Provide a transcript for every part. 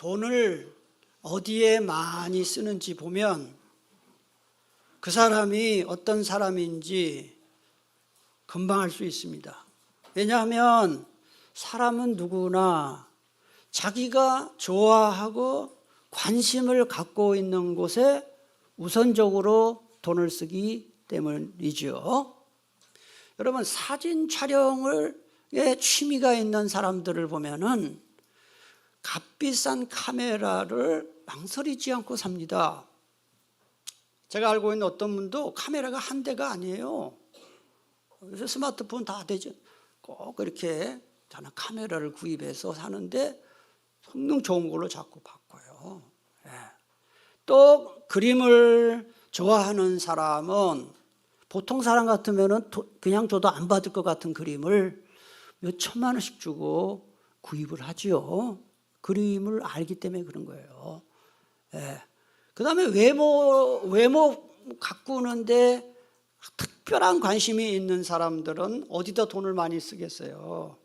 돈을 어디에 많이 쓰는지 보면 그 사람이 어떤 사람인지 금방 알 수 있습니다. 왜냐하면 사람은 누구나 자기가 좋아하고 관심을 갖고 있는 곳에 우선적으로 돈을 쓰기 때문이죠. 여러분, 사진 촬영에 취미가 있는 사람들을 보면은 값비싼 카메라를 망설이지 않고 삽니다. 제가 알고 있는 어떤 분도 카메라가 한 대가 아니에요. 그래서 스마트폰 다 되죠. 꼭 이렇게 저는 카메라를 구입해서 사는데 성능 좋은 걸로 자꾸 바꿔요. 예. 또 그림을 좋아하는 사람은 보통 사람 같으면 그냥 줘도 안 받을 것 같은 그림을 몇 천만 원씩 주고 구입을 하지요. 그림을 알기 때문에 그런 거예요. 예. 그 다음에 외모 가꾸는데 특별한 관심이 있는 사람들은 어디다 돈을 많이 쓰겠어요.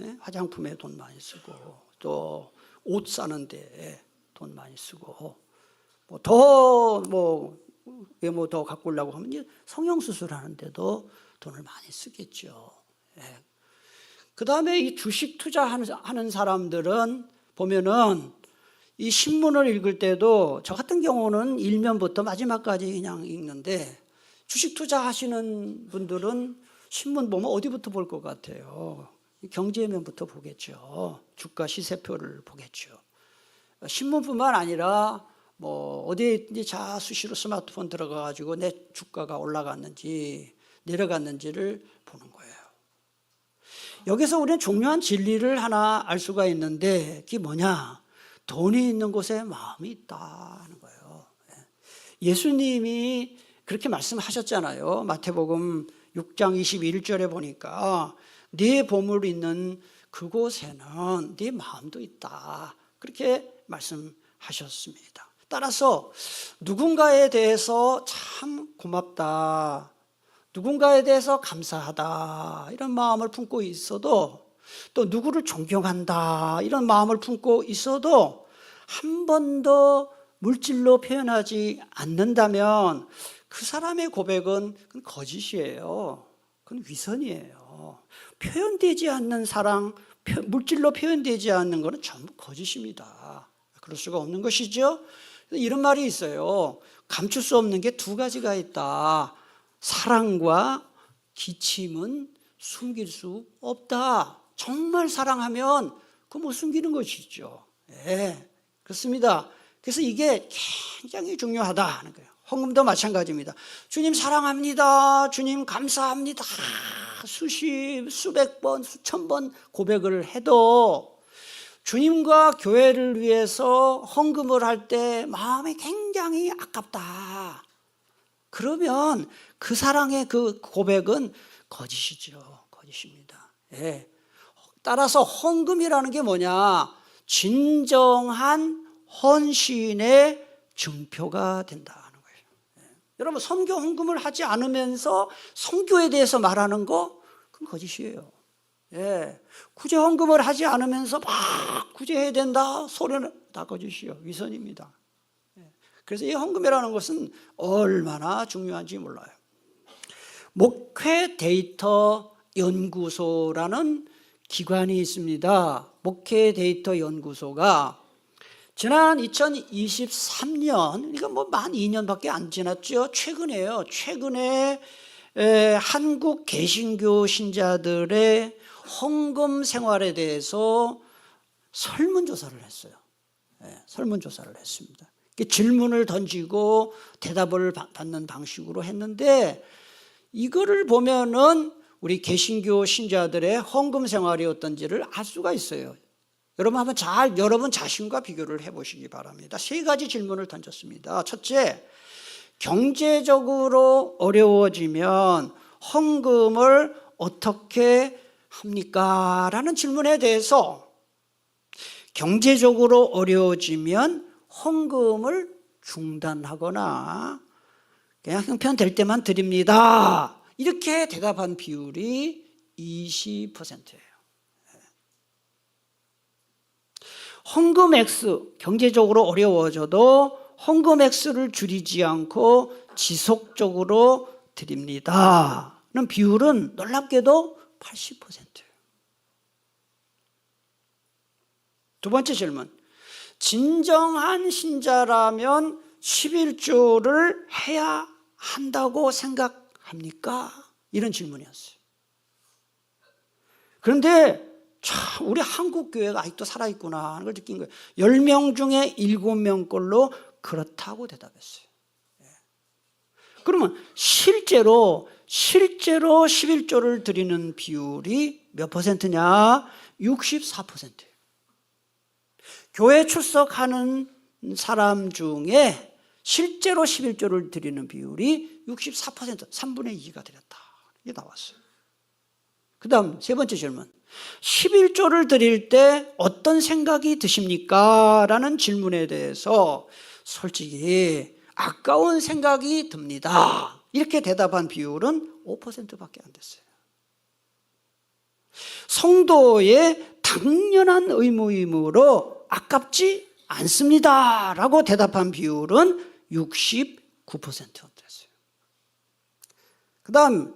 예? 화장품에 돈 많이 쓰고 또 옷 사는데 돈 많이 쓰고 외모 더 가꾸려고 하면 성형수술 하는데도 돈을 많이 쓰겠죠. 예. 그 다음에 이 주식 투자하는 사람들은 보면은 이 신문을 읽을 때도 저 같은 경우는 1면부터 마지막까지 그냥 읽는데 주식 투자하시는 분들은 신문 보면 어디부터 볼 것 같아요? 경제면부터 보겠죠. 주가 시세표를 보겠죠. 신문뿐만 아니라 어디에 수시로 스마트폰 들어가가지고 내 주가가 올라갔는지 내려갔는지를 보는 거예요. 여기서 우리는 중요한 진리를 하나 알 수가 있는데 그게 뭐냐? 돈이 있는 곳에 마음이 있다는 거예요. 예수님이 그렇게 말씀하셨잖아요. 마태복음 6장 21절에 보니까 네 보물 있는 그곳에는 네 마음도 있다. 그렇게 말씀하셨습니다. 따라서 누군가에 대해서 참 고맙다, 누군가에 대해서 감사하다 이런 마음을 품고 있어도 또 누구를 존경한다 이런 마음을 품고 있어도 한 번도 물질로 표현하지 않는다면 그 사람의 고백은 그건 거짓이에요. 그건 위선이에요. 표현되지 않는 사랑, 물질로 표현되지 않는 것은 전부 거짓입니다. 그럴 수가 없는 것이죠. 이런 말이 있어요. 감출 수 없는 게 두 가지가 있다. 사랑과 기침은 숨길 수 없다. 정말 사랑하면 그거 못 숨기는 것이죠. 네, 그렇습니다. 그래서 이게 굉장히 중요하다는 거예요. 헌금도 마찬가지입니다. 주님 사랑합니다. 주님 감사합니다. 수백 번, 수천 번 고백을 해도 주님과 교회를 위해서 헌금을 할 때 마음이 굉장히 아깝다. 그러면 그 사랑의 그 고백은 거짓이죠. 거짓입니다. 예. 따라서 헌금이라는 게 뭐냐? 진정한 헌신의 증표가 된다는 거예요. 예. 여러분, 선교 헌금을 하지 않으면서 선교에 대해서 말하는 거 그건 거짓이에요. 예. 구제 헌금을 하지 않으면서 막 구제해야 된다 소리는 다 거짓이에요. 위선입니다. 예. 그래서 이 헌금이라는 것은 얼마나 중요한지 몰라요. 목회 데이터 연구소라는 기관이 있습니다. 목회 데이터 연구소가 지난 2023년, 이거 만 2년밖에 안 지났죠. 최근에요. 최근에 한국 개신교 신자들의 헌금 생활에 대해서 설문조사를 했어요. 설문조사를 했습니다. 질문을 던지고 대답을 받는 방식으로 했는데 이거를 보면은 우리 개신교 신자들의 헌금 생활이 어떤지를 알 수가 있어요. 여러분 한번 여러분 자신과 비교를 해보시기 바랍니다. 3가지 질문을 던졌습니다. 첫째, 경제적으로 어려워지면 헌금을 어떻게 합니까? 라는 질문에 대해서 경제적으로 어려워지면 헌금을 중단하거나 그냥 형편될 때만 드립니다. 이렇게 대답한 비율이 20%예요. 헌금 액수, 경제적으로 어려워져도 헌금 액수를 줄이지 않고 지속적으로 드립니다. 는 비율은 놀랍게도 80%예요. 두 번째 질문. 진정한 신자라면 11조를 해야 한다고 생각합니까? 이런 질문이었어요. 그런데 참 우리 한국 교회가 아직도 살아있구나 하는 걸 느낀 거예요. 10명 중에 7명꼴로 그렇다고 대답했어요. 그러면 실제로 11조를 드리는 비율이 몇 퍼센트냐? 64%예요. 교회 출석하는 사람 중에 실제로 11조를 드리는 비율이 64%, 3분의 2가 드렸다. 이게 나왔어요. 그 다음 세 번째 질문. 11조를 드릴 때 어떤 생각이 드십니까? 라는 질문에 대해서 솔직히 아까운 생각이 듭니다. 이렇게 대답한 비율은 5%밖에 안 됐어요. 성도의 당연한 의무이므로 아깝지 않습니다. 라고 대답한 비율은 69%였어요. 그 다음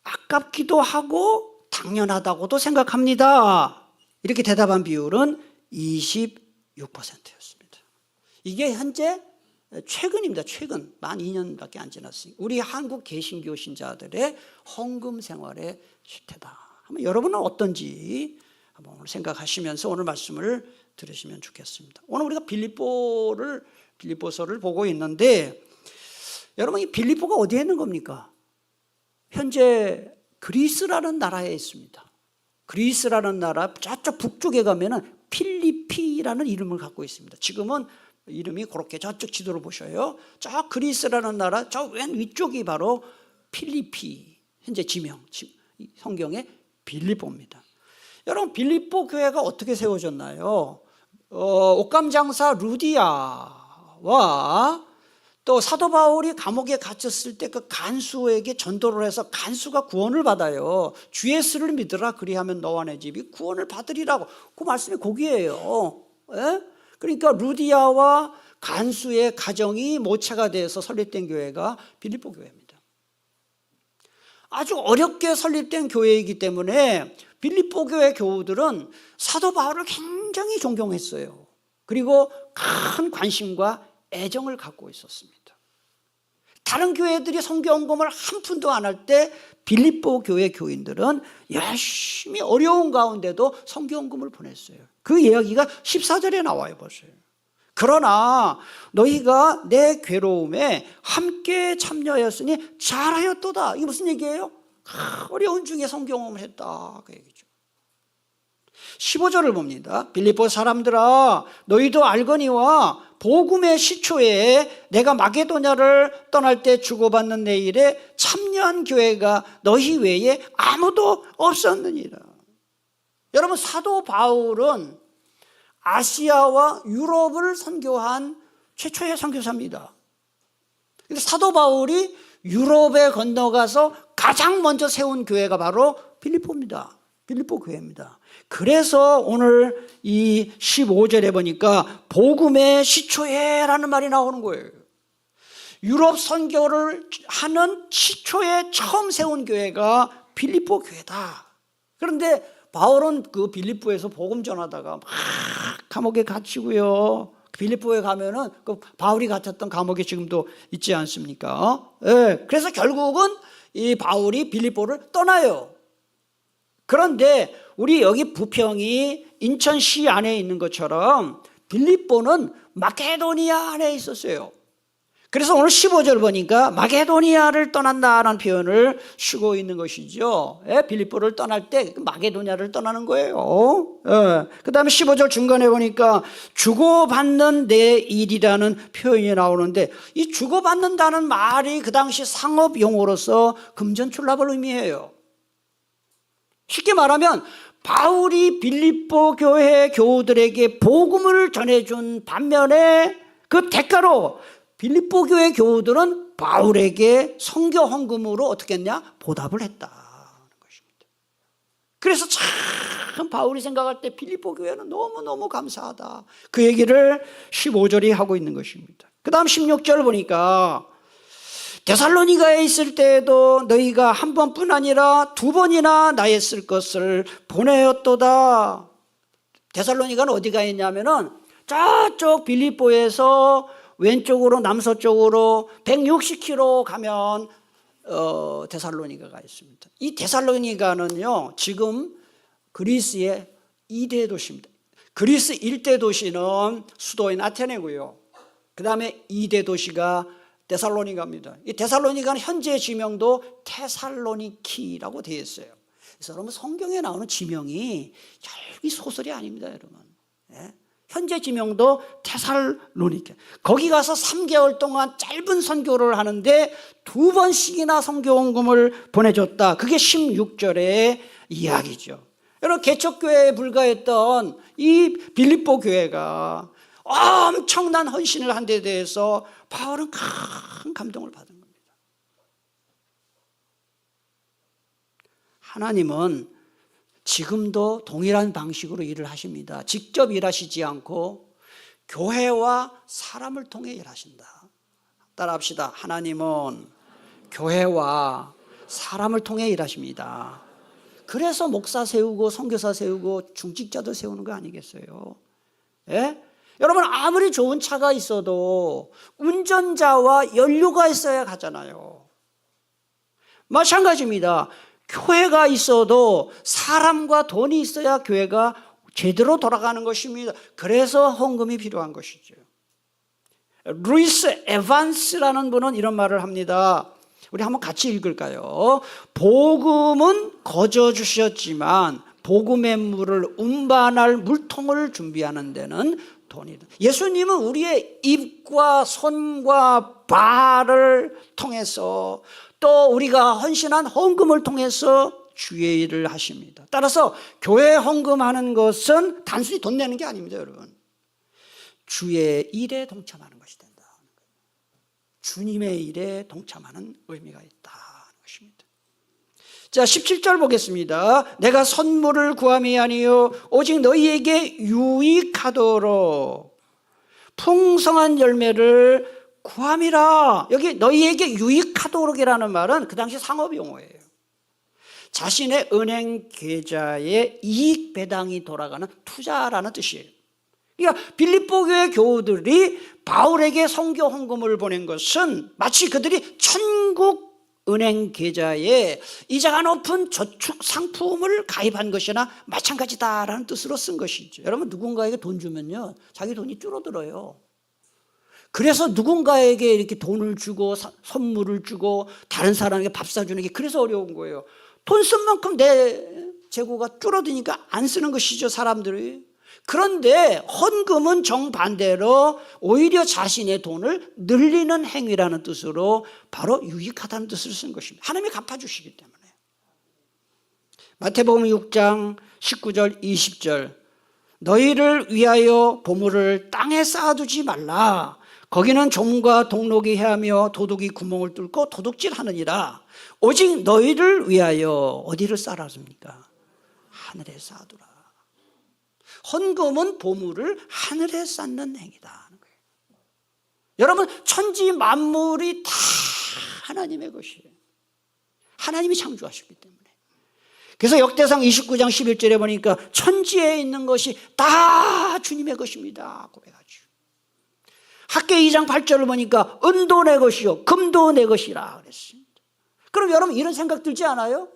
아깝기도 하고 당연하다고도 생각합니다. 이렇게 대답한 비율은 26%였습니다. 이게 현재 최근입니다. 최근 만 2년밖에 안 지났으니 우리 한국 개신교 신자들의 헌금 생활의 실태다. 한번 여러분은 어떤지 한번 생각하시면서 오늘 말씀을 들으시면 좋겠습니다. 오늘 우리가 빌립보서를 보고 있는데 여러분 이 빌립보가 어디에 있는 겁니까? 현재 그리스라는 나라에 있습니다. 그리스라는 나라 저쪽 북쪽에 가면은 필리피라는 이름을 갖고 있습니다. 지금은 이름이 그렇게 저쪽 지도를 보셔요. 저 그리스라는 나라 저 왼 위쪽이 바로 필리피, 현재 지명 성경의 빌립보입니다. 여러분 빌립보 교회가 어떻게 세워졌나요? 옥감장사 루디아와 또 사도 바울이 감옥에 갇혔을 때 그 간수에게 전도를 해서 간수가 구원을 받아요. 주 예수를 믿으라 그리하면 너와 내 집이 구원을 받으리라고. 그 말씀이 거기에요. 예? 그러니까 루디아와 간수의 가정이 모체가 돼서 설립된 교회가 빌립보 교회입니다. 아주 어렵게 설립된 교회이기 때문에 빌립보 교회 교우들은 사도 바울을 굉장히 존경했어요. 그리고 큰 관심과 애정을 갖고 있었습니다. 다른 교회들이 선교헌금을 한 푼도 안 할 때 빌립보 교회 교인들은 열심히 어려운 가운데도 선교헌금을 보냈어요. 그 이야기가 14절에 나와요. 보세요. 그러나 너희가 내 괴로움에 함께 참여하였으니 잘하였도다. 이게 무슨 얘기예요? 어려운 중에 선교헌금을 했다 그 얘기죠. 15절을 봅니다. 빌립보 사람들아 너희도 알거니와 복음의 시초에 내가 마게도냐를 떠날 때 주고받는 내 일에 참여한 교회가 너희 외에 아무도 없었느니라. 여러분 사도 바울은 아시아와 유럽을 선교한 최초의 선교사입니다. 근데 사도 바울이 유럽에 건너가서 가장 먼저 세운 교회가 바로 빌립보입니다. 빌립보 교회입니다. 그래서 오늘 이 15절에 보니까 복음의 시초에라는 말이 나오는 거예요. 유럽 선교를 하는 시초에 처음 세운 교회가 빌립보 교회다. 그런데 바울은 그 빌립보에서 복음 전하다가 막 감옥에 갇히고요. 빌립보에 가면은 그 바울이 갇혔던 감옥에 지금도 있지 않습니까? 네. 그래서 결국은 이 바울이 빌립보를 떠나요. 그런데 우리 여기 부평이 인천시 안에 있는 것처럼 빌립보는 마게도니아 안에 있었어요. 그래서 오늘 15절 보니까 마게도니아를 떠난다라는 표현을 쓰고 있는 것이죠. 빌립보를 떠날 때 마게도니아를 떠나는 거예요. 그 다음에 15절 중간에 보니까 주고받는 내 일이라는 표현이 나오는데 이 주고받는다는 말이 그 당시 상업 용어로서 금전출납을 의미해요. 쉽게 말하면 바울이 빌립보 교회 교우들에게 복음을 전해준 반면에 그 대가로 빌립보 교회 교우들은 바울에게 선교 헌금으로 어떻게 했냐? 보답을 했다는 것입니다. 그래서 참 참 바울이 생각할 때 빌립보 교회는 너무너무 감사하다. 그 얘기를 15절이 하고 있는 것입니다. 그 다음 16절 보니까 데살로니가에 있을 때에도 너희가 한 번뿐 아니라 두 번이나 나의 쓸 것을 보내었도다. 데살로니가는 어디가 있냐면은 저쪽 빌립보에서 왼쪽으로 남서쪽으로 160km 가면 데살로니가가 있습니다. 이 데살로니가는요 지금 그리스의 2대 도시입니다. 그리스 1대 도시는 수도인 아테네고요. 그 다음에 2대 도시가 데살로니가입니다. 이 데살로니가는 현재 지명도 테살로니키라고 되어 있어요. 그래서 여러분 성경에 나오는 지명이 이 소설이 아닙니다, 여러분. 예? 현재 지명도 테살로니키. 거기 가서 3개월 동안 짧은 선교를 하는데 2번씩이나 선교 헌금을 보내줬다. 그게 16절의 이야기죠. 여러분 개척교회에 불과했던 이 빌립보 교회가 엄청난 헌신을 한 데 대해서 바울은 큰 감동을 받은 겁니다. 하나님은 지금도 동일한 방식으로 일을 하십니다. 직접 일하시지 않고 교회와 사람을 통해 일하신다. 따라합시다. 하나님은 교회와 사람을 통해 일하십니다. 그래서 목사 세우고 선교사 세우고 중직자도 세우는 거 아니겠어요? 예? 여러분 아무리 좋은 차가 있어도 운전자와 연료가 있어야 가잖아요. 마찬가지입니다. 교회가 있어도 사람과 돈이 있어야 교회가 제대로 돌아가는 것입니다. 그래서 헌금이 필요한 것이죠. 루이스 에반스라는 분은 이런 말을 합니다. 우리 한번 같이 읽을까요? 복음은 거저 주셨지만 복음의 물을 운반할 물통을 준비하는 데는 돈이다. 예수님은 우리의 입과 손과 발을 통해서 또 우리가 헌신한 헌금을 통해서 주의 일을 하십니다. 따라서 교회 헌금하는 것은 단순히 돈 내는 게 아닙니다, 여러분. 주의 일에 동참하는 것이 된다. 주님의 일에 동참하는 의미가 있다는 것입니다. 자, 17절 보겠습니다. 내가 선물을 구함이 아니요 오직 너희에게 유익하도록 풍성한 열매를 구함이라. 여기 너희에게 유익하도록이라는 말은 그 당시 상업 용어예요. 자신의 은행 계좌에 이익 배당이 돌아가는 투자라는 뜻이에요. 그러니까 빌립보 교회 교우들이 바울에게 선교 헌금을 보낸 것은 마치 그들이 천국 은행 계좌에 이자가 높은 저축 상품을 가입한 것이나 마찬가지다라는 뜻으로 쓴 것이죠. 여러분 누군가에게 돈 주면요 자기 돈이 줄어들어요. 그래서 누군가에게 이렇게 돈을 주고 선물을 주고 다른 사람에게 밥 사주는 게 그래서 어려운 거예요. 돈 쓴 만큼 내 재고가 줄어드니까 안 쓰는 것이죠, 사람들이. 그런데 헌금은 정반대로 오히려 자신의 돈을 늘리는 행위라는 뜻으로 바로 유익하다는 뜻을 쓴 것입니다. 하나님이 갚아주시기 때문에. 마태복음 6장 19절 20절 너희를 위하여 보물을 땅에 쌓아두지 말라. 거기는 좀과 동록이 해하며 도둑이 구멍을 뚫고 도둑질하느니라. 오직 너희를 위하여 어디를 쌓았습니까? 하늘에 쌓아두라. 헌금은 보물을 하늘에 쌓는 행위다 하는 거예요. 여러분 천지 만물이 다 하나님의 것이에요. 하나님이 창조하셨기 때문에. 그래서 역대상 29장 11절에 보니까 천지에 있는 것이 다 주님의 것입니다 고백하죠. 학계 2장 8절을 보니까 은도 내 것이요 금도 내 것이라 그랬습니다. 그럼 여러분 이런 생각 들지 않아요?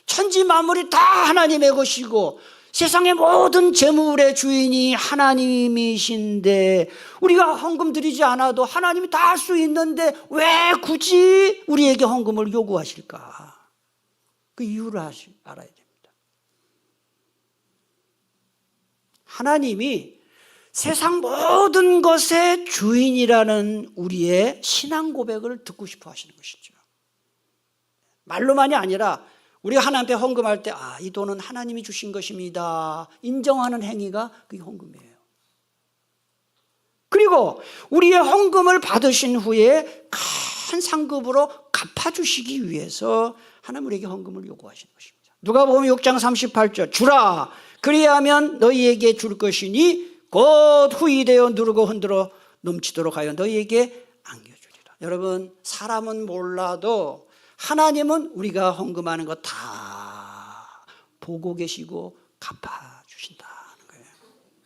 천지 만물이 다 하나님의 것이고 세상의 모든 재물의 주인이 하나님이신데 우리가 헌금 드리지 않아도 하나님이 다 할 수 있는데 왜 굳이 우리에게 헌금을 요구하실까? 그 이유를 알아야 됩니다. 하나님이 세상 모든 것의 주인이라는 우리의 신앙 고백을 듣고 싶어 하시는 것이죠. 말로만이 아니라 우리가 하나님께 헌금할 때 이 돈은 하나님이 주신 것입니다 인정하는 행위가 그게 헌금이에요. 그리고 우리의 헌금을 받으신 후에 큰 상급으로 갚아주시기 위해서 하나님 우리에게 헌금을 요구하시는 것입니다. 누가복음 6장 38절 주라 그리하면 너희에게 줄 것이니 곧 후이되어 누르고 흔들어 넘치도록 하여 너희에게 안겨주리라. 여러분, 사람은 몰라도 하나님은 우리가 헌금하는 거 다 보고 계시고 갚아주신다는 거예요.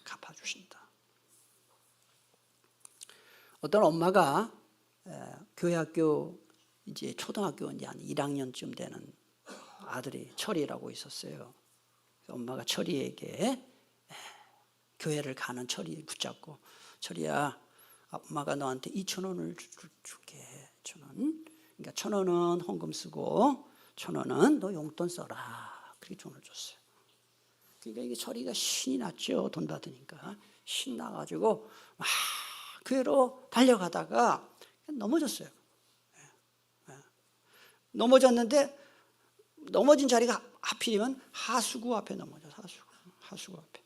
갚아주신다. 어떤 엄마가 교회 학교 이제 초등학교 이제 한 1학년쯤 되는 아들이 철이라고 있었어요. 엄마가 철이에게 교회를 가는 철이 붙잡고, 철이야, 엄마가 너한테 2,000원을 줄게. 1,000원. 그러니까 1,000원은 헌금 쓰고 1,000원은 너 용돈 써라. 그렇게 돈을 줬어요. 그러니까 이게 철이가 신이 났죠. 돈 받으니까 신나가지고 막 교회로 달려가다가 넘어졌어요. 넘어졌는데 넘어진 자리가 하필이면 하수구 앞에 넘어져서 하수구 앞에.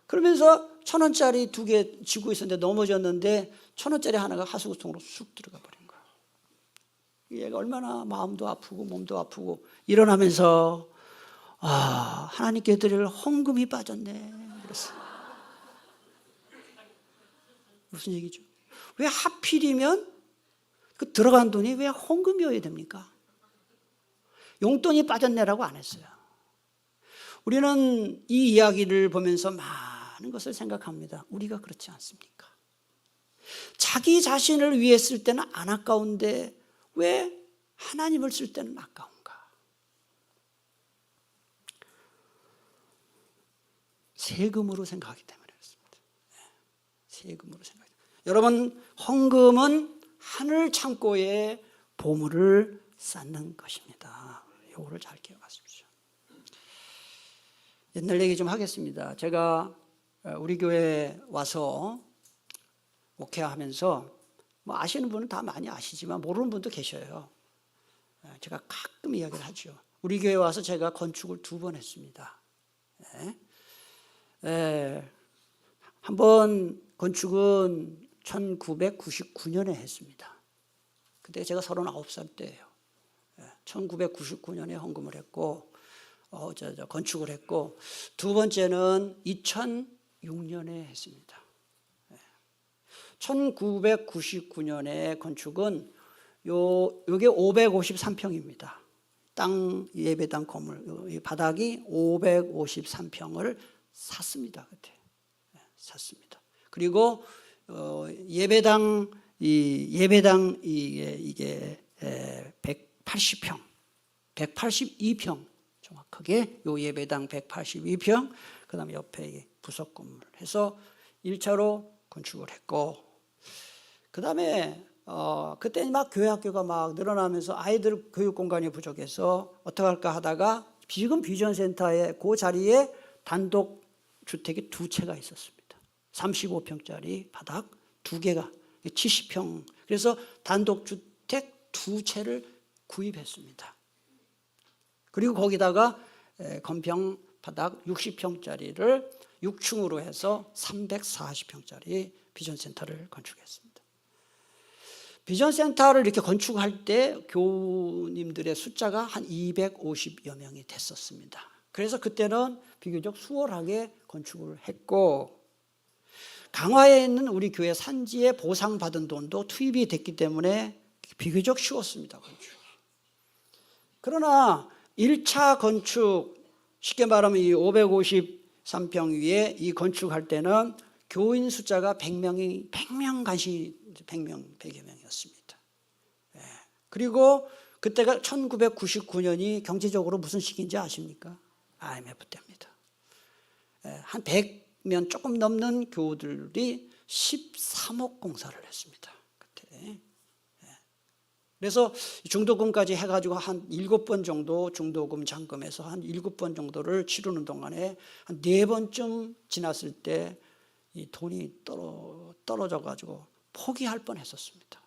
그러면서 1,000원짜리 2개 쥐고 있었는데 넘어졌는데 1,000원짜리 하나가 하수구통으로 쑥 들어가 버린 거예요. 얘가 얼마나 마음도 아프고 몸도 아프고 일어나면서 하나님께 드릴 헌금이 빠졌네. 그랬어요. 무슨 얘기죠? 왜 하필이면 그 들어간 돈이 왜 헌금이어야 됩니까? 용돈이 빠졌네라고 안 했어요. 우리는 이 이야기를 보면서 많은 것을 생각합니다. 우리가 그렇지 않습니까? 자기 자신을 위해 쓸 때는 안 아까운데 왜 하나님을 쓸 때는 아까운가? 세금으로 생각하기 때문에 그렇습니다. 세금으로 생각하기 때문에. 여러분, 헌금은 하늘 창고에 보물을 쌓는 것입니다. 이거를 잘 기억하십시오. 옛날 얘기 좀 하겠습니다. 제가 우리 교회에 와서 목회하면서 뭐 아시는 분은 다 많이 아시지만 모르는 분도 계셔요. 제가 가끔 이야기를 하죠. 우리 교회에 와서 제가 건축을 2번 했습니다. 한 번 건축은 1999년에 했습니다. 그때 제가 39살 때예요. 1999년에 헌금을 했고 건축을 했고, 2번째는 2006년에 했습니다. 1999년에 건축은 요게 553평입니다. 땅 예배당 건물, 이 바닥이 553평을 샀습니다. 그때 샀습니다. 그리고 예배당 이게 180평, 182평 정확하게 요 예배당 182평, 그다음에 옆에 부속 건물 해서 1차로 건축을 했고, 그다음에 그때 막 교회 학교가 막 늘어나면서 아이들 교육 공간이 부족해서 어떻게 할까 하다가 지금 비전센터의 그 자리에 단독 주택이 2채가 있었습니다. 35평짜리 바닥 2개가 70평. 그래서 단독 주택 2채를 구입했습니다. 그리고 거기다가 건평 바닥 60평짜리를 6층으로 해서 340평짜리 비전센터를 건축했습니다. 비전센터를 이렇게 건축할 때 교우님들의 숫자가 한 250여 명이 됐었습니다. 그래서 그때는 비교적 수월하게 건축을 했고, 강화에 있는 우리 교회 산지에 보상받은 돈도 투입이 됐기 때문에 비교적 쉬웠습니다. 건축. 그러나 1차 건축, 쉽게 말하면 이 553평 위에 이 건축할 때는 교인 숫자가 100명 간신히 100여 명이었습니다. 그리고 그때가 1999년이 경제적으로 무슨 시기인지 아십니까? IMF 때입니다. 한 100명 조금 넘는 교우들이 13억 공사를 했습니다. 그때. 그래서 중도금까지 해가지고 한 7번 정도 중도금 잔금해서 한 7번 정도를 치르는 동안에 한 4번쯤 지났을 때 이 돈이 떨어져가지고 포기할 뻔했었습니다.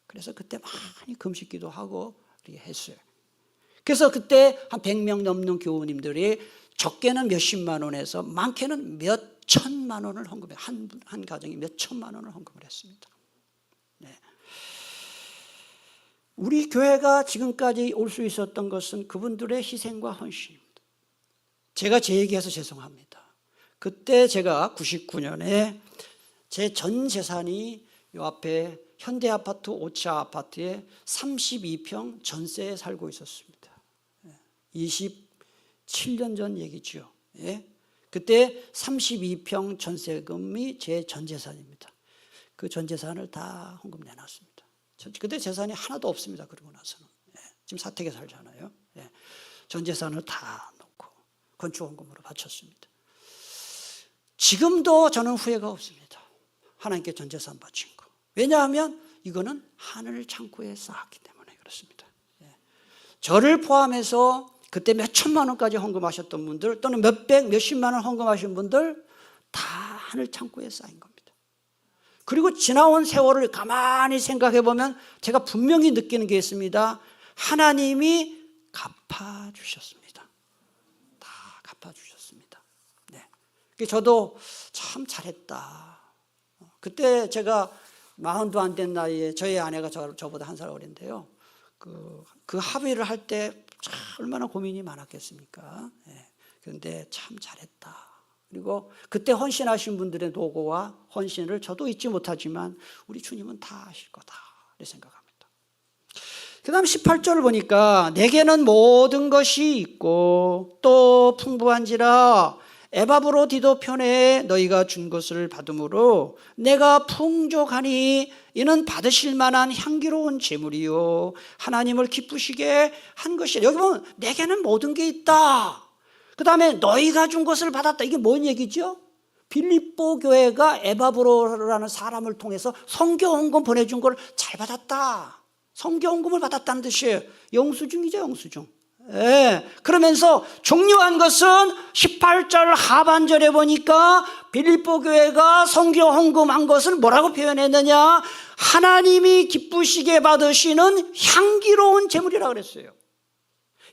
그래서 그때 많이 금식기도 하고 그렇게 했어요. 그래서 그때 한 100명 넘는 교우님들이 적게는 몇십만 원에서 많게는 몇 천만 원을 헌금해, 한 가정이 몇 천만 원을 헌금을 했습니다. 네. 우리 교회가 지금까지 올 수 있었던 것은 그분들의 희생과 헌신입니다. 제가 제 얘기해서 죄송합니다. 그때 제가 99년에 제 전 재산이 요 앞에 현대아파트 오차 아파트에 32평 전세에 살고 있었습니다. 27년 전 얘기죠. 그때 32평 전세금이 제 전 재산입니다. 그 전 재산을 다 헌금 내놨습니다. 그때 재산이 하나도 없습니다. 그러고 나서는. 지금 사택에 살잖아요. 전 재산을 다 놓고 건축헌금으로 바쳤습니다. 지금도 저는 후회가 없습니다. 하나님께 전 재산 바친 거. 왜냐하면 이거는 하늘 창고에 쌓았기 때문에 그렇습니다. 저를 포함해서 그때 몇 천만 원까지 헌금하셨던 분들 또는 몇백, 몇십만 원 헌금하신 분들 다 하늘 창고에 쌓인 겁니다. 그리고 지나온 세월을 가만히 생각해 보면 제가 분명히 느끼는 게 있습니다. 하나님이 갚아주셨습니다. 다 갚아주셨습니다. 저도 참 잘했다. 그때 제가 40도 안 된 나이에 저희 아내가 저보다 한 살 어린데요. 그 합의를 할 때 얼마나 고민이 많았겠습니까? 그런데 참 잘했다. 그리고 그때 헌신하신 분들의 노고와 헌신을 저도 잊지 못하지만 우리 주님은 다 아실 거다 이렇게 생각합니다. 그 다음 18절을 보니까 내게는 모든 것이 있고 또 풍부한지라 에바브로디도 편에 너희가 준 것을 받음으로 내가 풍족하니 이는 받으실 만한 향기로운 제물이요 하나님을 기쁘시게 한 것이라. 여기 보면 내게는 모든 게 있다. 그 다음에 너희가 준 것을 받았다. 이게 뭔 얘기죠? 빌립보 교회가 에바브로라는 사람을 통해서 성교헌금 보내준 걸 잘 받았다. 성교헌금을 받았다는 뜻이에요. 영수증이죠, 영수증. 그러면서 중요한 것은 18절 하반절에 보니까 빌립보 교회가 성교헌금한 것을 뭐라고 표현했느냐? 하나님이 기쁘시게 받으시는 향기로운 제물이라고 그랬어요.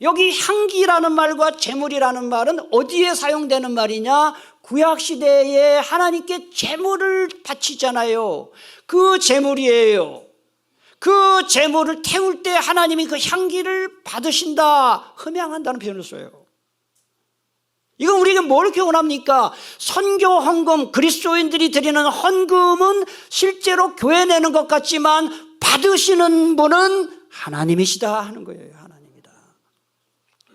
여기 향기라는 말과 제물이라는 말은 어디에 사용되는 말이냐? 구약시대에 하나님께 제물을 바치잖아요. 그 제물이에요. 그 제물을 태울 때 하나님이 그 향기를 받으신다, 흠양한다는 표현을 써요. 이건 우리에게 뭘 교훈합니까? 선교 헌금, 그리스도인들이 드리는 헌금은 실제로 교회 내는 것 같지만 받으시는 분은 하나님이시다 하는 거예요. 하나님이다.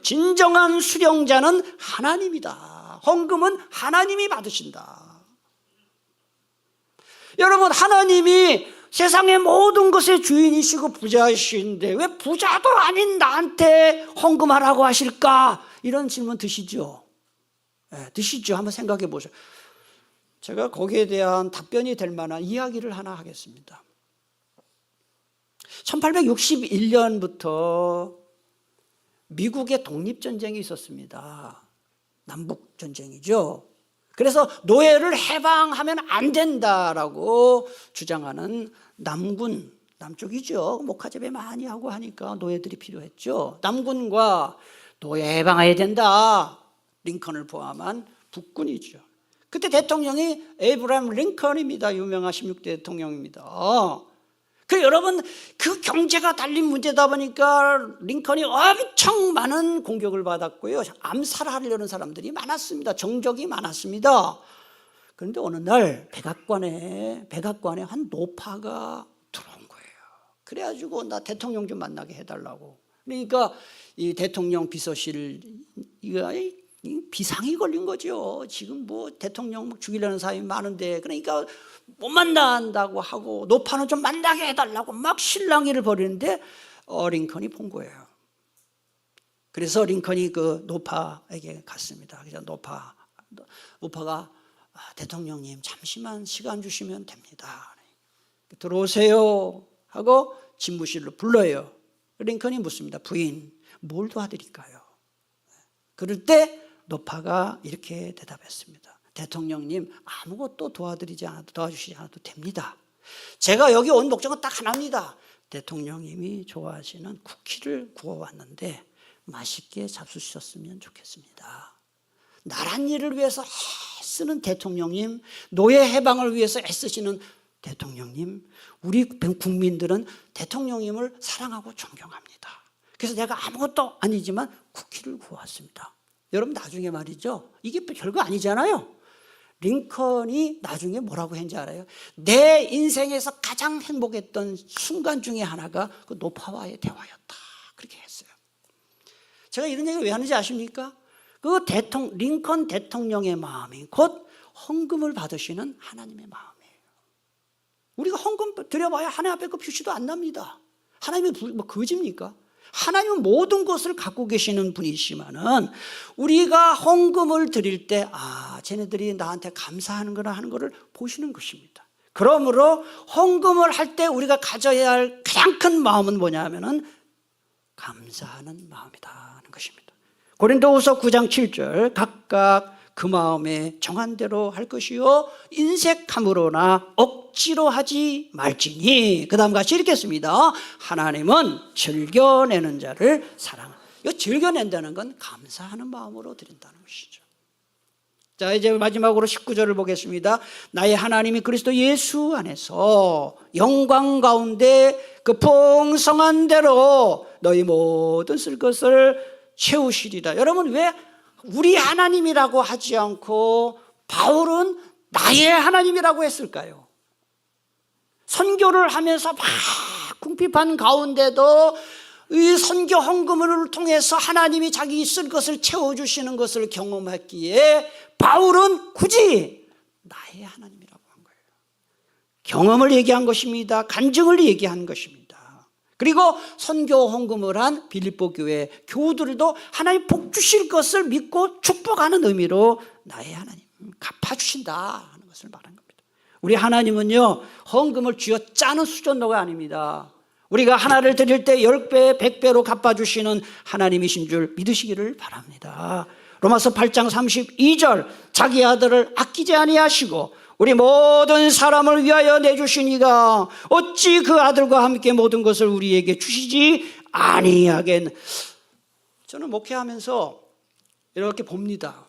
진정한 수령자는 하나님이다. 헌금은 하나님이 받으신다. 여러분, 하나님이 세상의 모든 것의 주인이시고 부자이신데 왜 부자도 아닌 나한테 헌금하라고 하실까? 이런 질문 드시죠? 드시죠? 한번 생각해 보세요. 제가 거기에 대한 답변이 될 만한 이야기를 하나 하겠습니다. 1861년부터 미국의 독립전쟁이 있었습니다. 남북전쟁이죠. 그래서 노예를 해방하면 안 된다라고 주장하는 남군, 남쪽이죠. 목화재배 많이 하고 하니까 노예들이 필요했죠. 남군과 노예 해방해야 된다. 링컨을 포함한 북군이죠. 그때 대통령이 에이브라임 링컨입니다. 유명한 16대 대통령입니다. 그 여러분, 그 경제가 달린 문제다 보니까 링컨이 엄청 많은 공격을 받았고요. 암살하려는 사람들이 많았습니다. 정적이 많았습니다. 그런데 어느 날 백악관에 한 노파가 들어온 거예요. 그래가지고 나 대통령 좀 만나게 해달라고. 그러니까 이 대통령 비서실 비상이 걸린 거죠. 지금 뭐 대통령 죽이려는 사람이 많은데, 그러니까 못 만난다고 하고 노파는 좀 만나게 해달라고 막 실랑이를 벌이는데 링컨이 본 거예요. 그래서 링컨이 그 노파에게 갔습니다. 그래서 노파가 대통령님 잠시만 시간 주시면 됩니다. 들어오세요 하고 집무실로 불러요. 링컨이 묻습니다. 부인, 뭘 도와드릴까요? 그럴 때 노파가 이렇게 대답했습니다. 대통령님, 아무것도 도와주시지 않아도 됩니다. 제가 여기 온 목적은 딱 하나입니다. 대통령님이 좋아하시는 쿠키를 구워왔는데 맛있게 잡수셨으면 좋겠습니다. 나란 일을 위해서 애쓰는 대통령님, 노예 해방을 위해서 애쓰시는 대통령님, 우리 국민들은 대통령님을 사랑하고 존경합니다. 그래서 내가 아무것도 아니지만 쿠키를 구워왔습니다. 여러분 나중에 말이죠. 이게 별거 아니잖아요. 링컨이 나중에 뭐라고 했는지 알아요? 내 인생에서 가장 행복했던 순간 중에 하나가 그 노파와의 대화였다. 그렇게 했어요. 제가 이런 얘기를 왜 하는지 아십니까? 그 링컨 대통령의 마음이 곧 헌금을 받으시는 하나님의 마음이에요. 우리가 헌금 드려봐야 하나님 앞에 그 표시도 안 납니다. 하나님이 뭐 거짓입니까? 하나님은 모든 것을 갖고 계시는 분이시면은 우리가 헌금을 드릴 때 쟤네들이 나한테 감사하는구나 하는 것을 보시는 것입니다. 그러므로 헌금을 할 때 우리가 가져야 할 가장 큰 마음은 뭐냐면은 감사하는 마음이다 하는 것입니다. 고린도후서 9장 7절 각각 그 마음에 정한 대로 할 것이요 인색함으로나 억지로 하지 말지니. 그 다음 같이 읽겠습니다. 하나님은 즐겨내는 자를 사랑한다. 이 즐겨낸다는 건 감사하는 마음으로 드린다는 것이죠. 자, 이제 마지막으로 19절을 보겠습니다. 나의 하나님이 그리스도 예수 안에서 영광 가운데 그 풍성한 대로 너희 모든 쓸 것을 채우시리라. 여러분 왜 우리 하나님이라고 하지 않고 바울은 나의 하나님이라고 했을까요? 선교를 하면서 막 궁핍한 가운데도 이 선교 헌금을 통해서 하나님이 자기 쓸 것을 채워주시는 것을 경험했기에 바울은 굳이 나의 하나님이라고 한 거예요. 경험을 얘기한 것입니다. 간증을 얘기한 것입니다. 그리고 선교 헌금을 한 빌립보 교회 교우들도 하나님 복 주실 것을 믿고 축복하는 의미로 나의 하나님 갚아주신다 하는 것을 말한 겁니다. 우리 하나님은요 헌금을 쥐어짜는 수준도가 아닙니다. 우리가 하나를 드릴 때 10배 100배로 갚아주시는 하나님이신 줄 믿으시기를 바랍니다. 로마서 8장 32절 자기 아들을 아끼지 아니하시고 우리 모든 사람을 위하여 내주시니가 어찌 그 아들과 함께 모든 것을 우리에게 주시지 아니하겠나. 저는 목회하면서 이렇게 봅니다.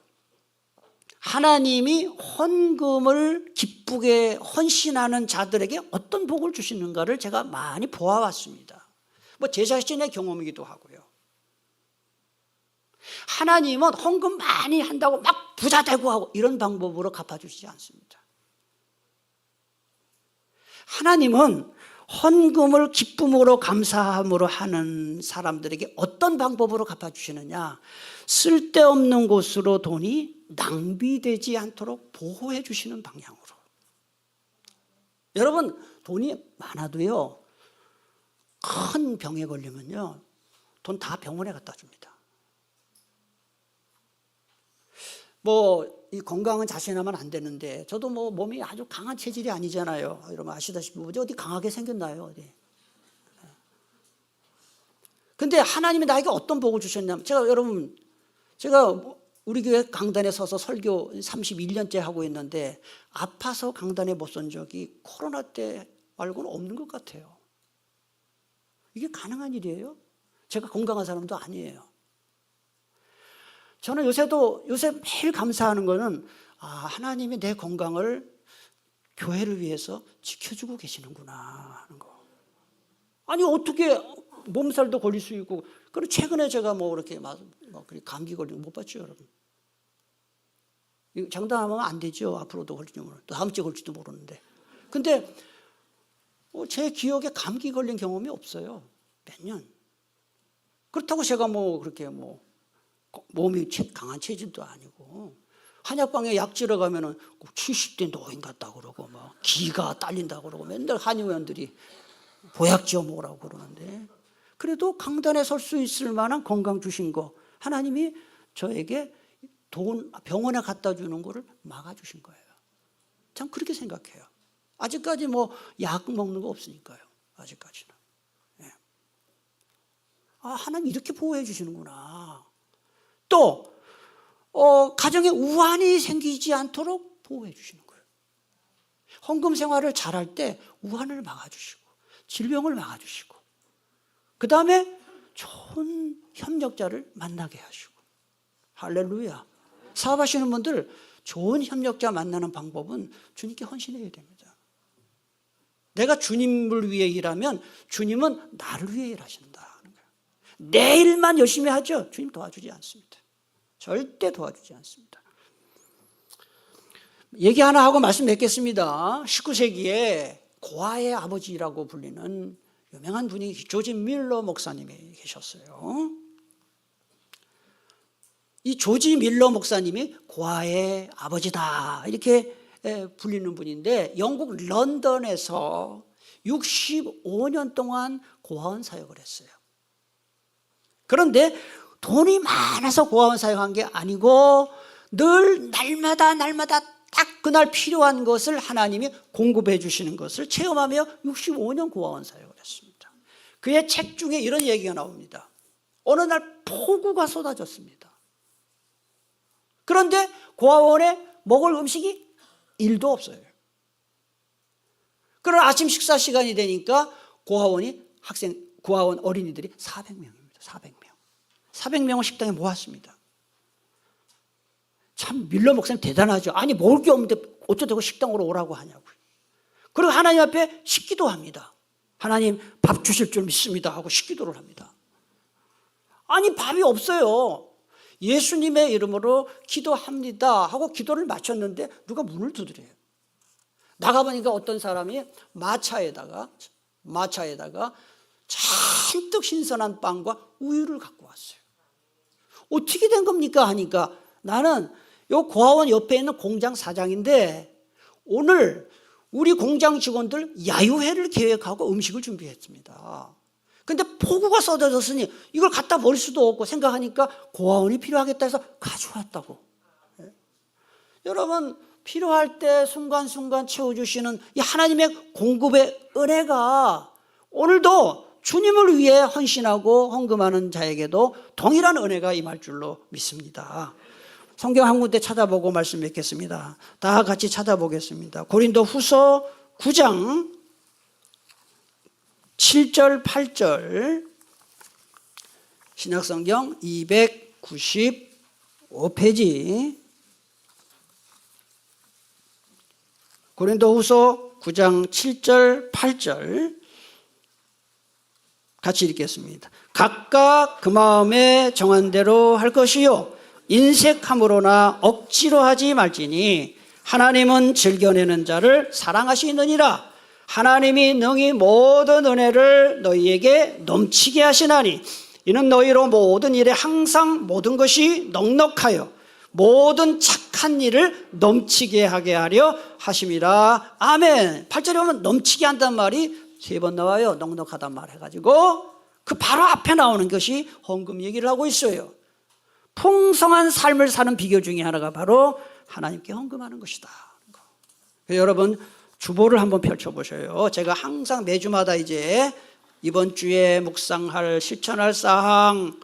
하나님이 헌금을 기쁘게 헌신하는 자들에게 어떤 복을 주시는가를 제가 많이 보아왔습니다. 뭐 제 자신의 경험이기도 하고요. 하나님은 헌금 많이 한다고 막 부자 되고 하고 이런 방법으로 갚아주시지 않습니다. 하나님은 헌금을 기쁨으로 감사함으로 하는 사람들에게 어떤 방법으로 갚아주시느냐, 쓸데없는 곳으로 돈이 낭비되지 않도록 보호해 주시는 방향으로. 여러분 돈이 많아도요 큰 병에 걸리면요 돈 다 병원에 갖다 줍니다. 뭐 이 건강은 자신하면 안 되는데 저도 뭐 몸이 아주 강한 체질이 아니잖아요. 여러분 아시다시피 어디 강하게 생겼나요? 어디? 근데 하나님이 나에게 어떤 복을 주셨냐면 제가 우리 교회 강단에 서서 설교 31년째 하고 있는데 아파서 강단에 못 선 적이 코로나 때 말고는 없는 것 같아요. 이게 가능한 일이에요? 제가 건강한 사람도 아니에요. 저는 요새 매일 감사하는 거는 하나님이 내 건강을 교회를 위해서 지켜주고 계시는구나 하는 거. 아니 어떻게 몸살도 걸릴 수 있고. 그리고 최근에 제가 뭐 이렇게 감기 걸리는 거 못 봤죠, 여러분. 장담하면 안 되죠. 앞으로도 걸릴지 모르는, 또 다음 주에 걸릴지도 모르는데. 근데 제 기억에 감기 걸린 경험이 없어요. 몇 년. 그렇다고 제가 그렇게 몸이 강한 체질도 아니고 한약방에 약 지러 가면은 70대 노인 같다고 그러고 기가 딸린다고 그러고 맨날 한의원들이 보약 지어 먹으라고 그러는데 그래도 강단에 설 수 있을 만한 건강 주신 거 하나님이 저에게 돈 병원에 갖다 주는 거를 막아주신 거예요. 참 그렇게 생각해요. 아직까지 약 먹는 거 없으니까요. 아직까지는. 예. 하나님 이렇게 보호해 주시는구나. 또 가정에 우환이 생기지 않도록 보호해 주시는 거예요. 헌금 생활을 잘할 때 우환을 막아주시고 질병을 막아주시고 그 다음에 좋은 협력자를 만나게 하시고. 할렐루야. 사업하시는 분들 좋은 협력자 만나는 방법은 주님께 헌신해야 됩니다. 내가 주님을 위해 일하면 주님은 나를 위해 일하신다. 내 일만 열심히 하죠. 주님 도와주지 않습니다. 절대 도와주지 않습니다. 얘기 하나 하고 말씀 맺겠습니다. 19세기에 고아의 아버지라고 불리는 유명한 분이 조지 밀러 목사님이 계셨어요. 이 조지 밀러 목사님이 고아의 아버지다 이렇게 불리는 분인데 영국 런던에서 65년 동안 고아원 사역을 했어요. 그런데 돈이 많아서 고아원 사역한 게 아니고 늘 날마다 딱 그날 필요한 것을 하나님이 공급해 주시는 것을 체험하며 65년 고아원 사역을 했습니다. 그의 책 중에 이런 얘기가 나옵니다. 어느 날 폭우가 쏟아졌습니다. 그런데 고아원에 먹을 음식이 1도 없어요. 그런 아침 식사 시간이 되니까 고아원 어린이들이 400명입니다. 400명을 식당에 모았습니다. 참 밀러 목사님 대단하죠. 아니 먹을 게 없는데 어쩌다고 식당으로 오라고 하냐고요. 그리고 하나님 앞에 식기도 합니다. 하나님 밥 주실 줄 믿습니다 하고 식기도를 합니다. 아니 밥이 없어요. 예수님의 이름으로 기도합니다 하고 기도를 마쳤는데 누가 문을 두드려요. 나가보니까 어떤 사람이 마차에다가 잔뜩 신선한 빵과 우유를 갖고 왔어요. 어떻게 된 겁니까 하니까 나는 요 고아원 옆에 있는 공장 사장인데 오늘 우리 공장 직원들 야유회를 계획하고 음식을 준비했습니다. 근데 폭우가 쏟아졌으니 이걸 갖다 버릴 수도 없고 생각하니까 고아원이 필요하겠다 해서 가져왔다고. 여러분 필요할 때 순간순간 채워주시는 이 하나님의 공급의 은혜가 오늘도 주님을 위해 헌신하고 헌금하는 자에게도 동일한 은혜가 임할 줄로 믿습니다. 성경 한 군데 찾아보고 말씀 맺겠습니다. 다 같이 찾아보겠습니다. 고린도 후서 9장 7절 8절 신약성경 295페이지 고린도 후서 9장 7절 8절 같이 읽겠습니다. 각각 그 마음에 정한 대로 할 것이요 인색함으로나 억지로 하지 말지니 하나님은 즐겨내는 자를 사랑하시느니라. 하나님이 능히 모든 은혜를 너희에게 넘치게 하시나니 이는 너희로 모든 일에 항상 모든 것이 넉넉하여 모든 착한 일을 넘치게 하게 하려 하심이라. 아멘. 8절에 보면 넘치게 한다는 말이 3번 나와요. 넉넉하단 말 해가지고 그 바로 앞에 나오는 것이 헌금 얘기를 하고 있어요. 풍성한 삶을 사는 비결 중에 하나가 바로 하나님께 헌금하는 것이다. 여러분 주보를 한번 펼쳐보셔요. 제가 항상 매주마다 이제 이번 주에 묵상할 실천할 사항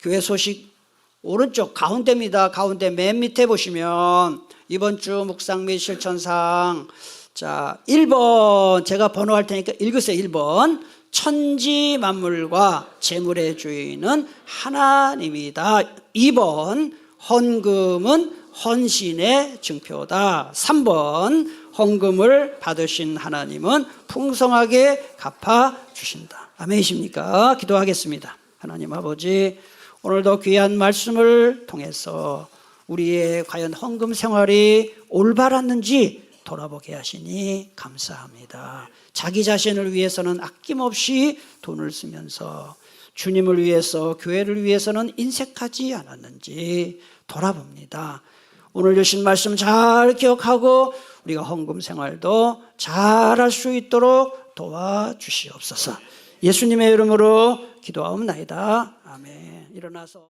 교회 소식 오른쪽 가운데입니다. 가운데 맨 밑에 보시면 이번 주 묵상 및 실천 사항 자 1번 제가 번호할 테니까 읽으세요. 1번 천지 만물과 재물의 주인은 하나님이다. 2번 헌금은 헌신의 증표다. 3번 헌금을 받으신 하나님은 풍성하게 갚아주신다. 아멘이십니까? 기도하겠습니다. 하나님 아버지 오늘도 귀한 말씀을 통해서 우리의 과연 헌금 생활이 올바랐는지 돌아보게 하시니 감사합니다. 자기 자신을 위해서는 아낌없이 돈을 쓰면서 주님을 위해서 교회를 위해서는 인색하지 않았는지 돌아봅니다. 오늘 주신 말씀 잘 기억하고 우리가 헌금 생활도 잘할 수 있도록 도와주시옵소서. 예수님의 이름으로 기도하옵나이다. 아멘. 일어나서